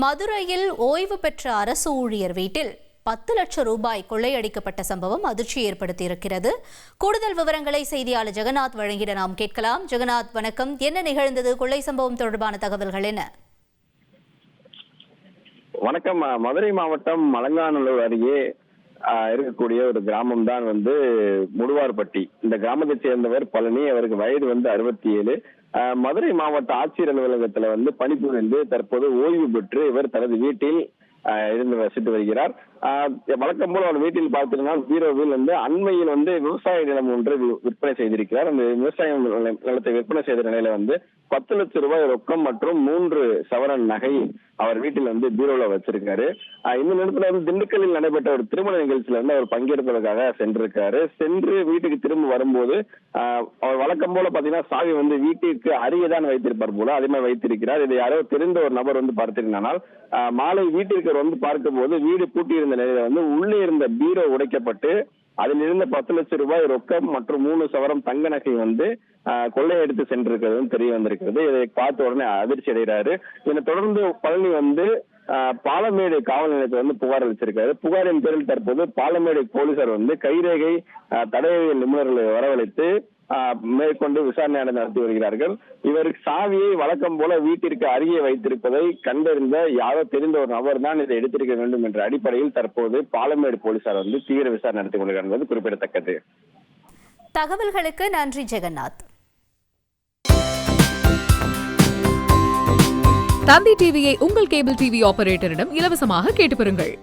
மதுரையில் ஓய்வு பெற்ற அரசு ஊழியர் வீட்டில் 10 லட்சம் ரூபாய் கொள்ளையடிக்கப்பட்ட சம்பவம் அதிர்ச்சி ஏற்படுத்தியிருக்கிறது. கூடுதல் விவரங்களை செய்தியாளர் ஜெகநாத் வழங்கிட நாம் கேட்கலாம். ஜெகநாத், வணக்கம். என்ன நிகழ்ந்தது? கொள்ளை சம்பவம் தொடர்பான தகவல்கள் என்ன? வணக்கம். மதுரை மாவட்டம் அலங்காநல்லூர் அருகே இருக்கக்கூடிய ஒரு கிராமம் தான் முடுவார்பட்டி. இந்த கிராமத்தை சேர்ந்தவர் பழனி. அவருக்கு வயது 67. மதுரை மாவட்ட ஆட்சியர் அலுவலகத்துல பணிபுரிந்து தற்போது ஓய்வு பெற்று இவர் தனது வீட்டில் இருந்து வசித்து வருகிறார். வழக்கம் போல அவர் வீட்டில் பார்த்தீங்கன்னா பீரோவில் அண்மையில் விவசாய நிலம் ஒன்று விற்பனை செய்திருக்கிறார். அந்த விவசாய நிலத்தை விற்பனை செய்த நிலையில 10 லட்சம் ரூபாய் ரொக்கம் மற்றும் 3 சவரன் நகை அவர் வீட்டில் பீரோல வச்சிருக்காரு. இந்த நேரத்துல திண்டுக்கல்லில் நடைபெற்ற ஒரு திருமண நிகழ்ச்சியில அவர் பங்கேற்பதற்காக சென்றிருக்காரு. சென்று வீட்டுக்கு திரும்ப வரும்போது அவர் வழக்கம் போல பாத்தீங்கன்னா சாவி வீட்டிற்கு அருகேதான் வைத்திருப்பார் போல, அதே மாதிரி வைத்திருக்கிறார். இதை யாரோ தெரிந்த ஒரு நபர் பார்த்திருந்தால் மாலை வீட்டிற்கு பார்க்கும் போது வீடு பூட்டி இருந்த நிலையில உள்ளே இருந்த பீரோ உடைக்கப்பட்டு அதில் இருந்த 10 லட்சம் ரூபாய் ரொக்கம் மற்றும் 3 சவரம் தங்க நகை கொள்ளையடித்து சென்றிருக்கிறது தெரிய வந்திருக்கிறது. இதை பார்த்த உடனே அதிர்ச்சி அடைகிறாரு. இதனை தொடர்ந்து பழனி பாலமேடு காவல் நிலையத்தில் புகார் அளிச்சிருக்காரு. புகாரின் பேரில் தற்போது பாலமேடு போலீசார் கைரேகை தடயவியல் நிபுணர்களை வரவழைத்து மேற்கொண்டு விசாரணை நடத்தி வருகிறார்கள். இவருக்கு சாவியை வழக்கம் போல வீட்டிற்கு அருகே வைத்திருப்பதை கண்டறிந்த யாரோ தெரிந்த ஒரு நபர் தான் இதை எடுத்திருக்க வேண்டும் என்ற அடிப்படையில் தற்போது பாலமேடு போலீசார் தீவிர விசாரணை நடத்தி கொண்டிருக்கிறார் என்பது குறிப்பிடத்தக்கது. தகவல்களுக்கு நன்றி ஜெகநாத். தந்தி டிவியை உங்கள் கேபிள் டிவி ஆபரேட்டரிடம் இலவசமாக கேட்டு பெறுங்கள்.